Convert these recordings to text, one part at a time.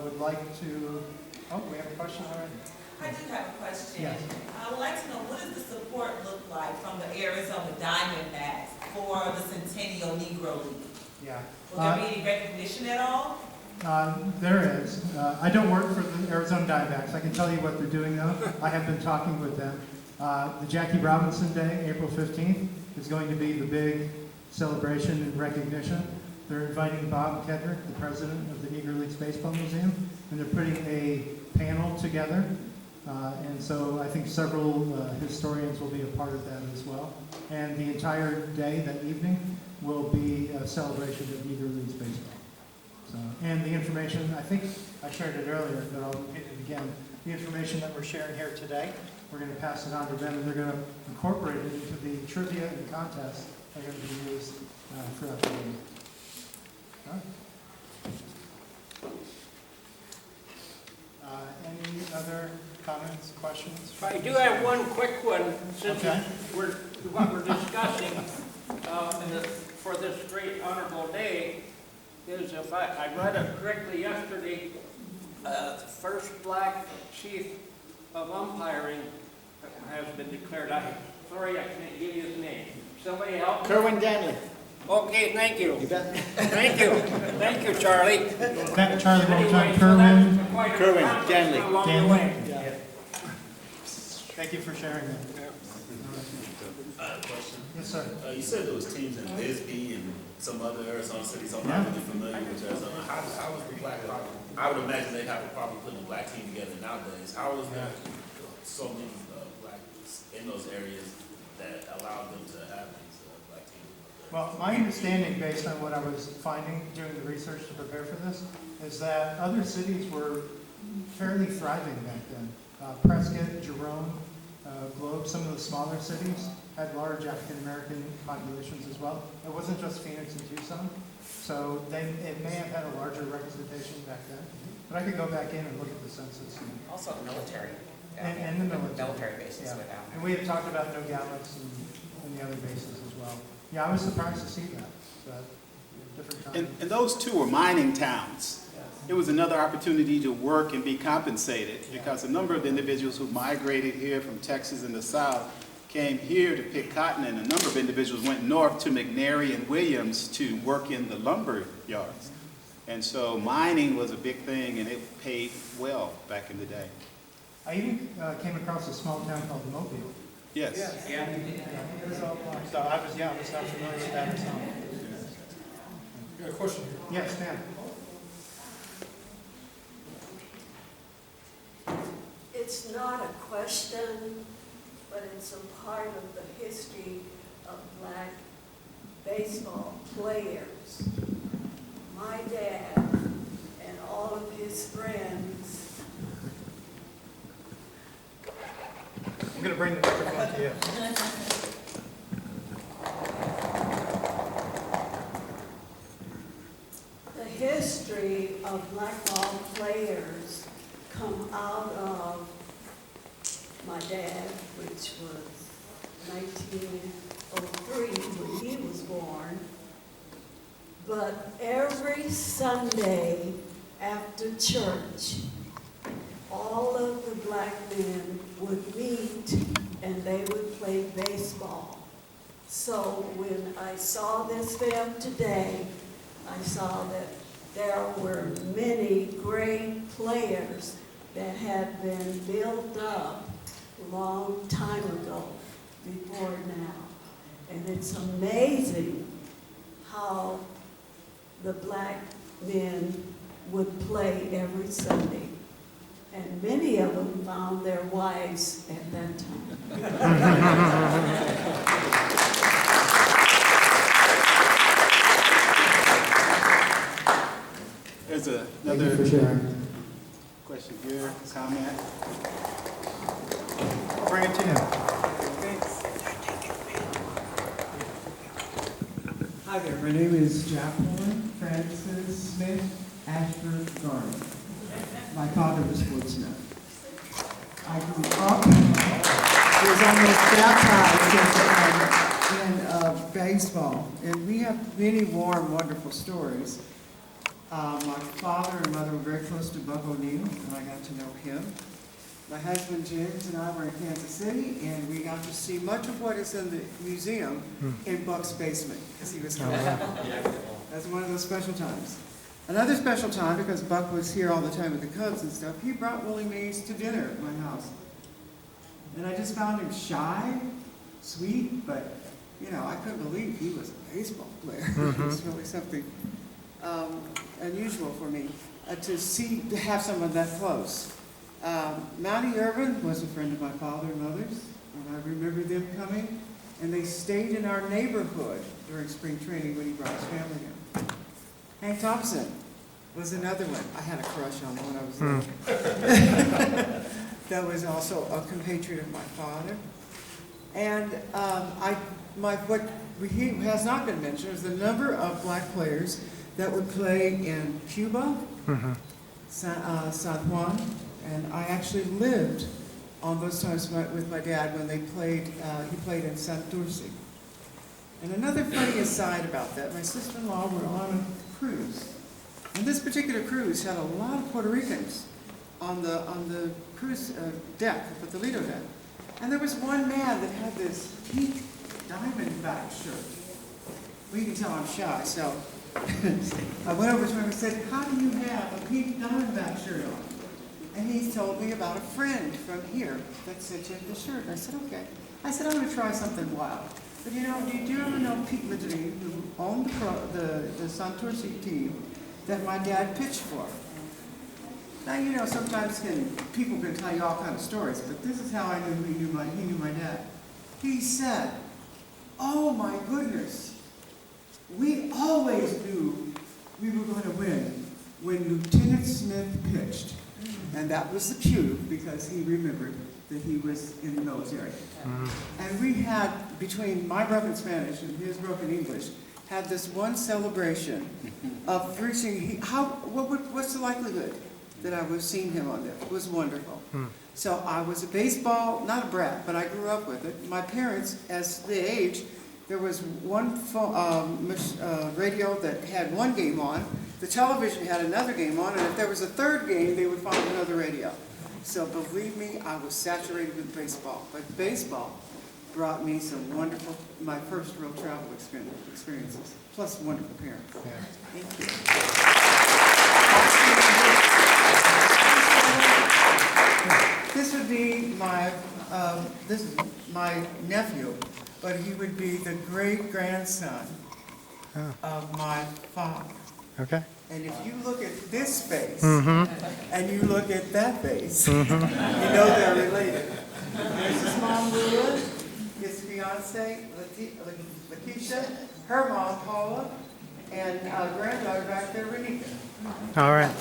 would like to, oh, we have a question already. I do have a question. Yes. I would like to know, what does the support look like from the Arizona Diamondbacks for the Centennial Negro League? Yeah. Will there be any recognition at all? There is. I don't work for the Arizona Diamondbacks. I can tell you what they're doing though. I have been talking with them. The Jackie Robinson Day, April 15th, is going to be the big celebration and recognition. They're inviting Bob Kedrick, the president of the Negro Leagues Baseball Museum, and they're putting a panel together. And so I think several historians will be a part of that as well. And the entire day, that evening, will be a celebration of Negro Leagues Baseball. So, and the information, I think I shared it earlier, but I'll repeat it again. The information that we're sharing here today, we're going to pass it on to them, and they're going to incorporate it into the trivia and contests that are going to be used throughout the year. All right. Any other comments, questions? I do have one quick one, since Okay. what we're discussing for this great honorable day is, if I read it correctly yesterday, the first black chief of umpiring has been declared. Sorry, I can't give you his name. Somebody help me? Kerwin Danley. Okay, thank you. You bet. Thank you. Thank you, Charlie. Charlie, one more time. Anyway, so that's Kerwin. quite a Kerwin accomplishment Danley. along the Danley? way. Yeah. Thank you for sharing that. I have a question. Yes, sir. You said there was teams in Bisbee and some other Arizona cities. I'm Yeah. not really familiar with Arizona. How was the black? I would imagine they'd have to probably put a black team together nowadays. How was there so many blacks in those areas that allowed them to have these black teams? Well, my understanding, based on what I was finding doing the research to prepare for this, is that other cities were fairly thriving back then. Prescott, Jerome, Globe, some of the smaller cities had large African-American populations as well. It wasn't just Phoenix and Tucson, so it may have had a larger representation back then. But I could go back in and look at the census. Also the military. And the military. Bases Yeah. were down And there. we had talked about Nogales and the other bases as well. Yeah, I was surprised to see that, but different times. And those two were mining towns. It was another opportunity to work and be compensated because a number of individuals who migrated here from Texas and the South came here to pick cotton, and a number of individuals went north to McNary and Williams to work in the lumber yards. And so mining was a big thing, and it paid well back in the day. I even came across a small town called Mobile. Yes. Yeah. So I was not familiar with that as well. You got a question here? Yes, ma'am. It's not a question, but it's a part of the history of black baseball players. My dad and all of his friends. I'm going to bring the microphone to you. The history of black ball players come out of my dad, which was 1903 when he was born. But every Sunday after church, all of the black men would meet and they would play baseball. So when I saw this film today, I saw that there were many great players that had been built up a long time ago, before now. And it's amazing how the black men would play every Sunday. And many of them found their wives at that time. There's Thank you another for sharing. question here, comment. I'll bring it to you. Hi there, my name is Jacqueline Francis Smith, Ashford Garden. My father was sportsman. I grew up, was almost baptized in baseball, and we have many warm, wonderful stories. My father and mother were very close to Buck O'Neill, and I got to know him. My husband James and I were in Kansas City, and we got to see much of what is in the museum in Buck's basement, because he was coming. That's one of those special times. Another special time, because Buck was here all the time with the Cubs and stuff, he brought Willie Mays to dinner at my house. And I just found him shy, sweet, but, you know, I couldn't believe he was a baseball player. It was really something unusual for me to have someone that close. Mountie Irvin was a friend of my father and mother's, and I remember them coming, and they stayed in our neighborhood during spring training when he brought his family down. Hank Thompson was another one. I had a crush on him when I was little. That was also a compatriot of my father. And what he has not been mentioned is the number of black players that would play in Cuba, San Juan, and I actually lived on those times with my dad when they played, he played in Santurce. And another funny aside about that, my sister-in-law were on a cruise. And this particular cruise had a lot of Puerto Ricans on the cruise deck, the Lido deck. And there was one man that had this pink diamondback shirt. Well, you can tell I'm shy, so I went over to him and said, "How do you have a pink diamondback shirt on?" And he told me about a friend from here that sent him the shirt. I said, "Okay." I said, "I'm going to try something wild." But you know, do you ever know Pete Madrid, who owned the Santurce team that my dad pitched for? Now, you know, sometimes people can tell you all kinds of stories, but this is how I knew he knew my dad. He said, "Oh my goodness, we always knew we were going to win when Lieutenant Smith pitched." And that was the cue, because he remembered that he was in the military. And we had, between my broken Spanish and his broken English, had this one celebration of reaching, what's the likelihood that I would have seen him on there? It was wonderful. So I was a baseball, not a brat, but I grew up with it. My parents, as the age, there was one radio that had one game on, the television had another game on, and if there was a third game, they would find another radio. So believe me, I was saturated with baseball. But baseball brought me some wonderful, my first real travel experiences, plus wonderful parents. Thank you. This would be this is my nephew, but he would be the great-grandson of my father. Okay. And if you look at this face, and you look at that face, you know they're related. There's his mom, Lula, his fiance, Lakeisha, her mom, Paula, and granddaughter back there, Renika. All right.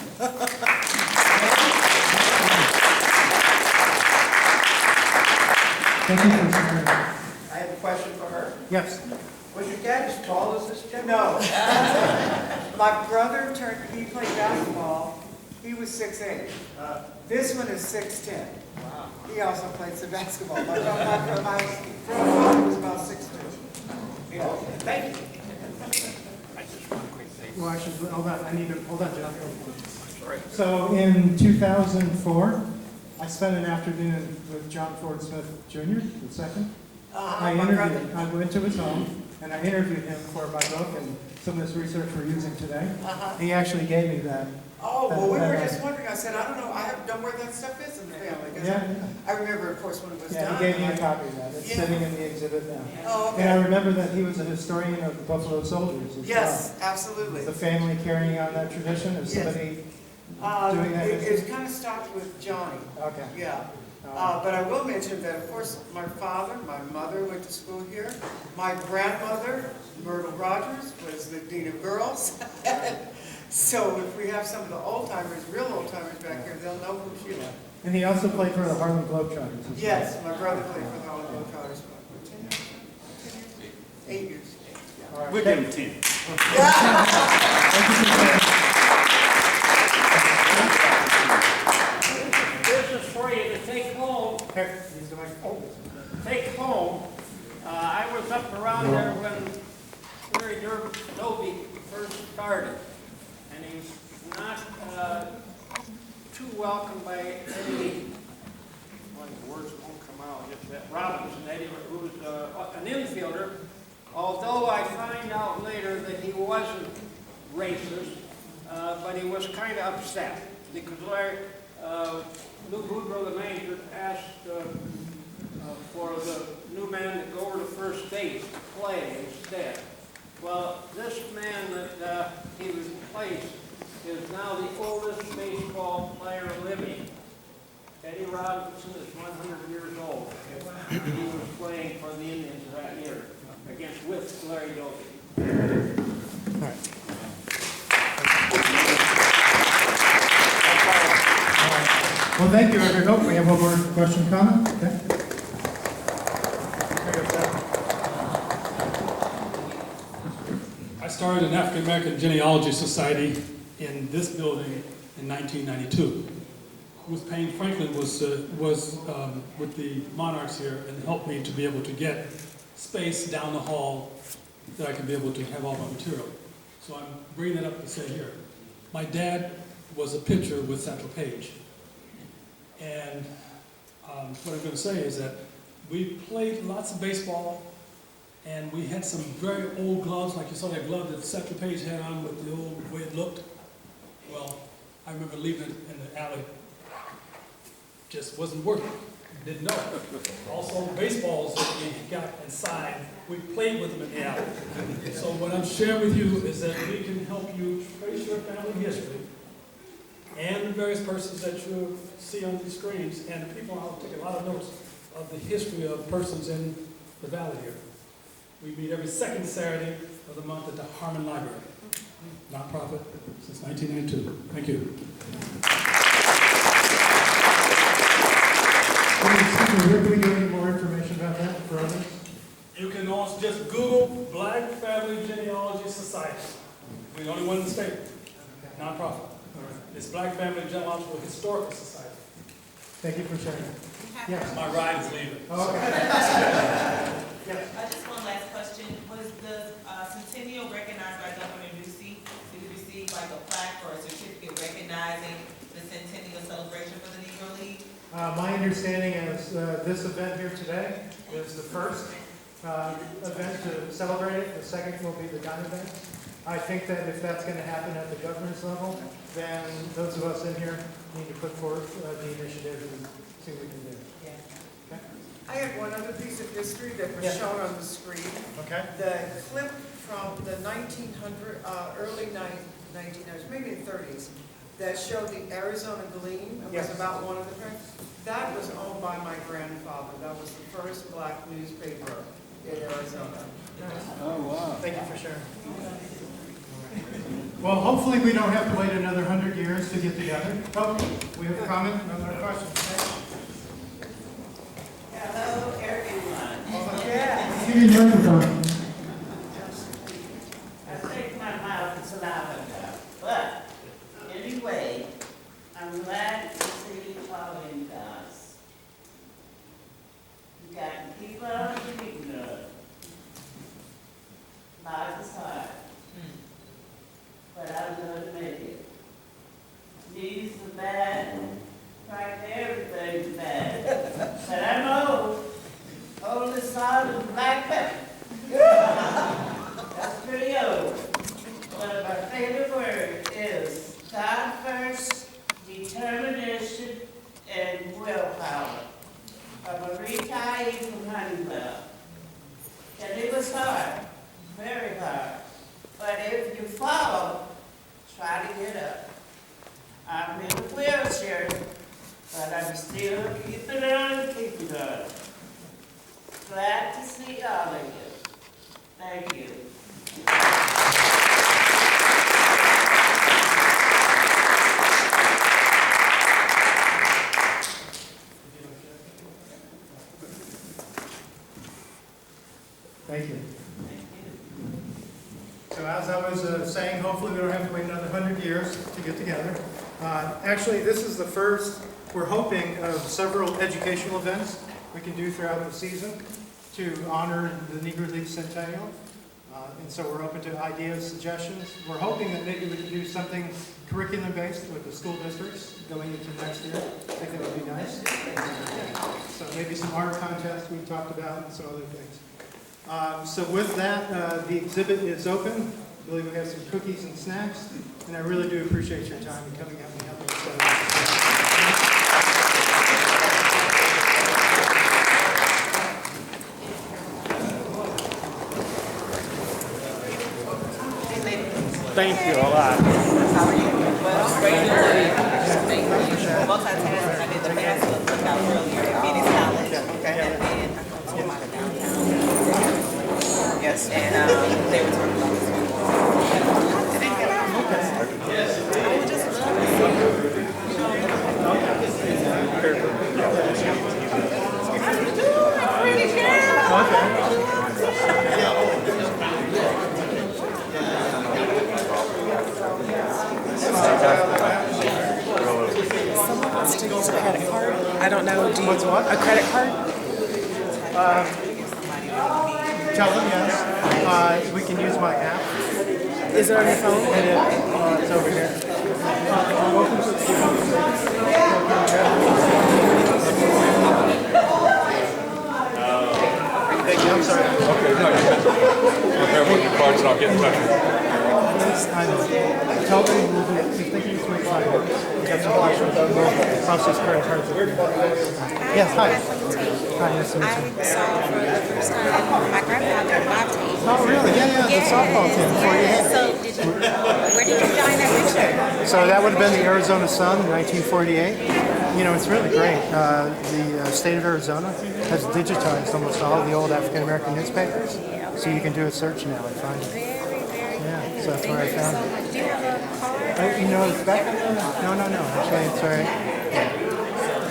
Thank you for sharing. I have a question for her. Yes. Was your dad as tall as this gentleman? No. My brother he played basketball. He was 6'8". This one is 6'10". Wow. He also played some basketball. My brother was about 6'2". Yeah. Thank you. Well, actually, hold on, John. So in 2004, I spent an afternoon with John Ford Smith Jr., the second. I went to his home, and I interviewed him for my book and some of this research we're using today. He actually gave me that. Oh, well, we were just wondering. I said, I don't know. I don't know where that stuff is in the family. Yeah. I remember, of course, when it was done. Yeah, he gave me a copy of that. It's sitting in the exhibit now. Oh, okay. And I remember that he was a historian of the Buffalo Soldiers as Yes, well. absolutely. The family carrying on that tradition of somebody doing that? It kind of stopped with Johnny. Okay. Yeah. But I will mention that, of course, my father, my mother went to school here. My grandmother, Myrtle Rogers, was the dean of girls. So if we have some of the old-timers, real old-timers back here, they'll know who she was. And he also played for the Harlem Globetrotters as well. Yes, my brother played for the Harlem Globetrotters for 10 years. 8 years. All right. We'll give him 10. This is for you to take home. Here, use the microphone. Take home. I was up around there when Larry Dobie first started, and he was not too welcomed by Eddie, well, the words won't come out, it's that Robinson, Eddie, who's an infielder, although I find out later that he wasn't racist, but he was kind of upset because Lou Boudreaux, the manager, asked for the new man to go over to first base to play instead. Well, this man that he replaced is now the oldest baseball player living. Eddie Robinson is 100 years old. He was playing for the Indians that year with Larry Doby. All right. Well, thank you, everyone. We have one more question, comment? Okay. I started an African American Genealogy Society in this building in 1992. Ruth Payne Franklin was with the Monarchs here and helped me to be able to get space down the hall that I can be able to have all my material. So I'm bringing that up to say here. My dad was a pitcher with Central Page. And what I'm going to say is that we played lots of baseball, and we had some very old gloves, like you saw that glove that Central Page had on with the old way it looked. Well, I remember leaving it in the alley. Just wasn't working. Didn't know. Also, baseballs that we got and signed, we played with them in the alley. So what I'm sharing with you is that we can help you trace your family history and the various persons that you see on these screens, and the people, I'll take a lot of notes of the history of persons in the valley here. We meet every second Saturday of the month at the Harmon Library. Nonprofit since 1992. Thank you. Where can we get any more information about that for others? You can also just Google Black Family Genealogy Society. We're the only one in the state. Nonprofit. It's Black Family Genealogical Historical Society. Thank you for sharing. Yes. My ride is leaving. Okay. Yes. Just one last question. Was the Centennial recognized by Governor Ducey? Did he receive like a plaque or a certificate recognizing the Centennial celebration for the Negro League? My understanding is this event here today is the first event to celebrate it. The second will be the Diamondbacks. I think that if that's going to happen at the governor's level, then those of us in here need to put forth the initiative and see what we can do. Okay? I have one other piece of history that was Yes. shown on the screen. Okay. The clip from the 1900, early 1900s, maybe the 30s, that showed the Arizona Gleam. It Yes. was about one of the tracks. That was owned by my grandfather. That was the first black newspaper in Arizona. Oh, wow. Thank you for sharing. Well, hopefully we don't have to wait another 100 years to get together. Oh, we have a comment, another question. Hello, everyone. Yeah. Give me the microphone. I think my mouth is loud enough, but anyway, I'm glad to see you following us. You got people on the Negro. Life is hard, but I'm going to make it. Knees are bad, right, everything's bad. But I'm old. Oldest son is black pepper. That's pretty old. One of my favorite words is God first, determination, and willpower. I'm a retiree from Honeywell. And it was hard, very hard. But if you fall, try to get up. I'm in a wheelchair, but I'm still keeping on. Glad to see all of you. Thank you. Thank you. So as I was saying, hopefully we don't have to wait another 100 years to get together. Actually, this is the first, we're hoping, of several educational events we can do throughout the season to honor the Negro League Centennial And so we're open to ideas, suggestions. We're hoping that maybe we can do something curriculum-based with the school districts going into next year. I think that would be nice. So maybe some art contests we talked about and some other things. So with that, the exhibit is open. I believe we have some cookies and snacks. And I really do appreciate your time and coming out and helping us out. Thank you a lot. How are you? Well, thank you. Multitasking, I did the master cookout earlier at Phoenix College. Okay. And then I come to them out of downtown. Yes. And they were talking about this before. Yes. I would just love to see, How you doing, pretty girl? Someone wants to use a credit card. I don't know. Do you want a credit card? Tell them yes. We can use my app. Is it on your phone? It is. It's over here. Thank you. I'm sorry. Okay, no, you're good. Prepare with your cards and I'll get in touch with you. I know. Tell them we'll do it. If they can just wait 5 minutes. We got some questions. Process credit cards. Yes, hi. Hi, nice to meet you. I saw for the first time my grandfather live tape. Oh, really? Yeah, the softball team before you had. So where did you find that picture? So that would have been the Arizona Sun in 1948. You know, it's really great. The state of Arizona has digitized almost all of the old African-American newspapers. So you can do a search now and find it. Very, very Yeah, so that's where I found it. Do you have a card? You know, it's back in there? No. Actually, it's all right.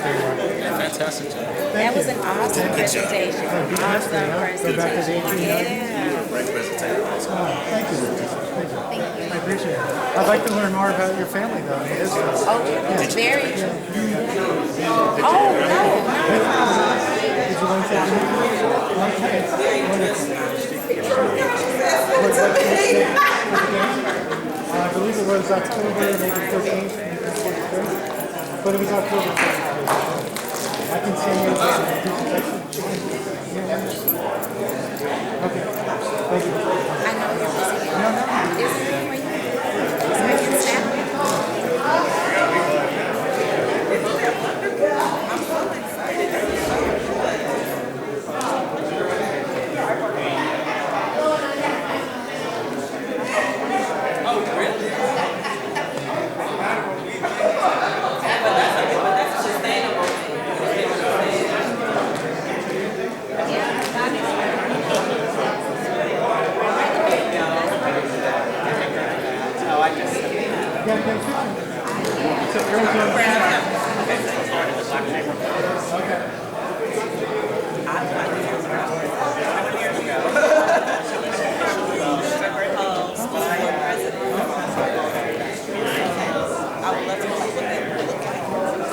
Fantastic job. That was an awesome presentation. Good history, huh? Go back to the 1890s. Yeah. Great presentation. Thank you. I appreciate it. I'd like to learn more about your family, though. It is Very. Oh, no. Did you learn something? Okay. I believe it was October, maybe 13th, but it was October 13th. I can send you the presentation. Okay. Thank you. I know you're busy. No. Is there any way so I can snap it? I'm so excited. Oh, really? But that's sustainable. Oh, I just. So Arizona. Okay. I would love to look at it.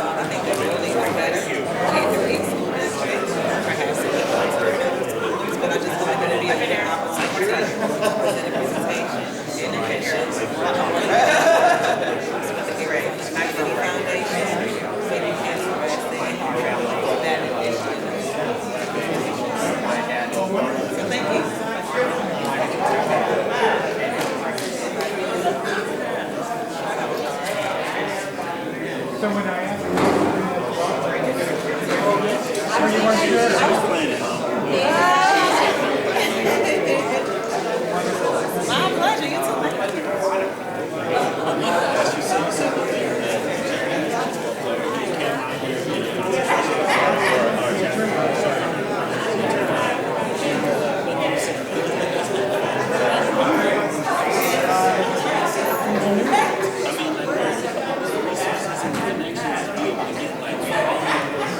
I think that's really great. But I just feel like it'd be a good opportunity to present a presentation in addition. Great. Mac City Foundation, City Cancer Vaccine, that addition. So thank you. So when I asked you, you weren't sure? My pleasure. You too.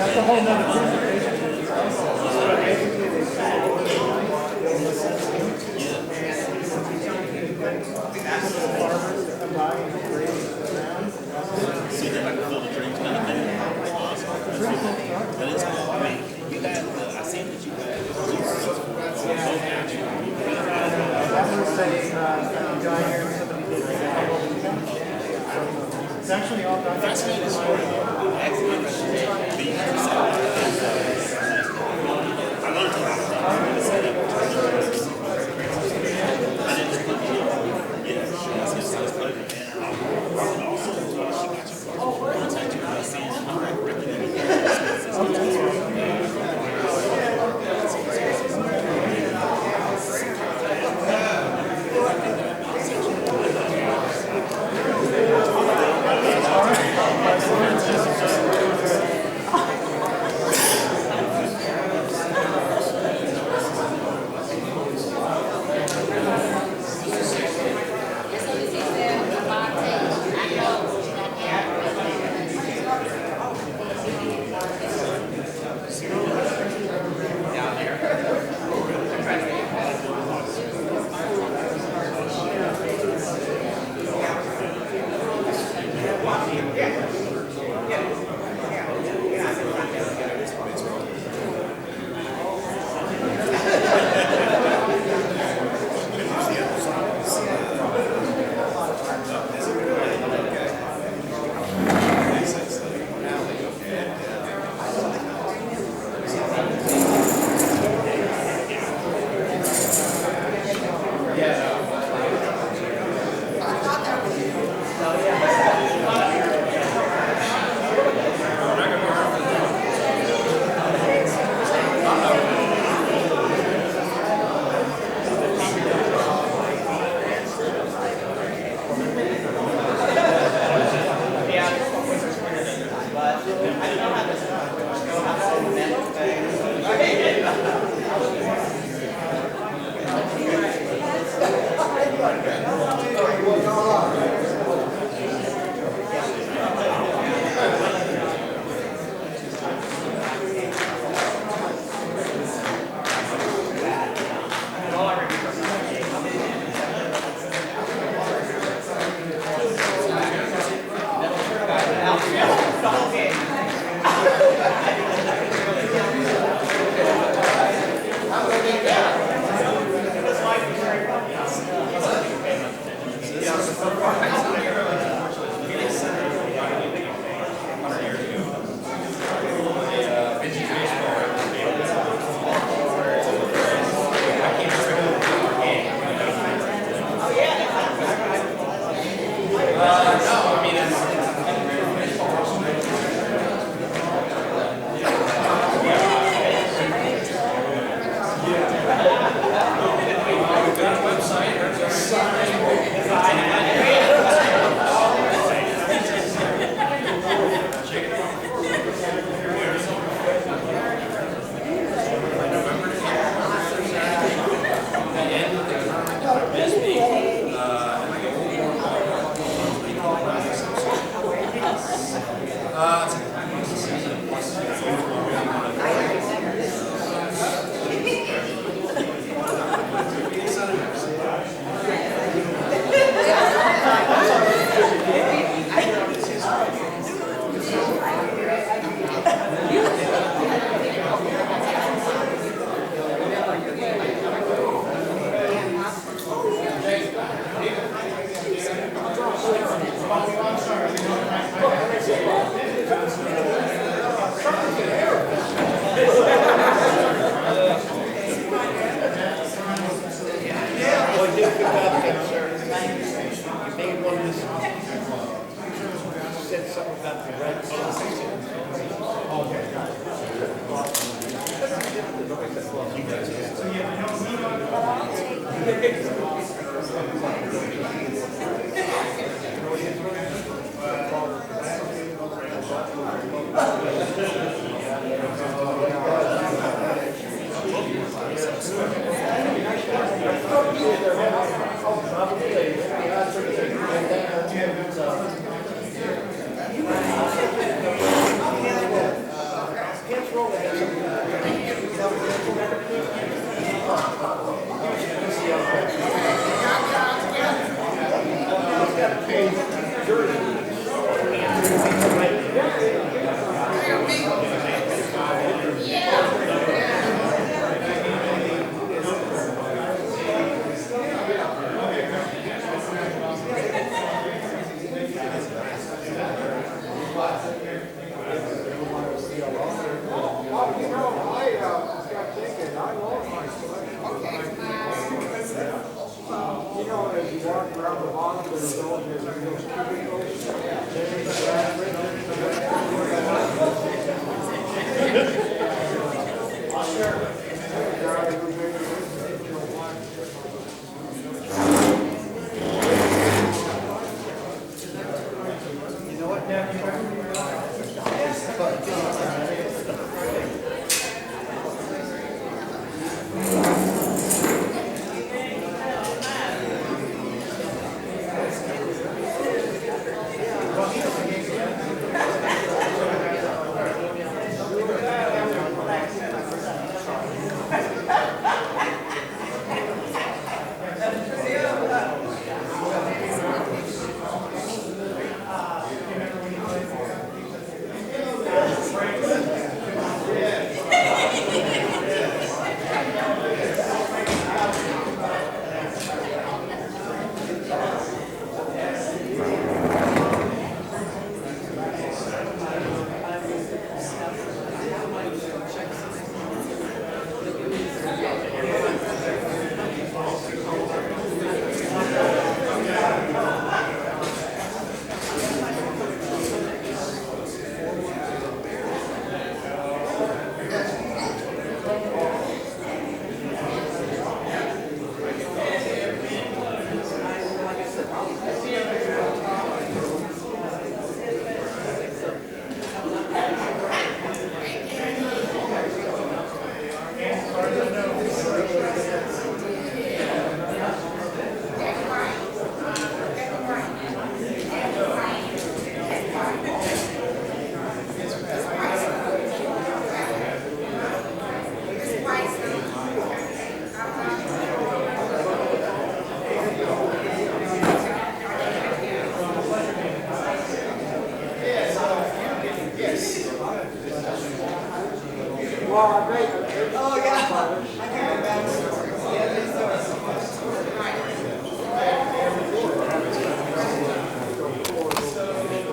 That's a whole nother presentation. That was Oh, yeah.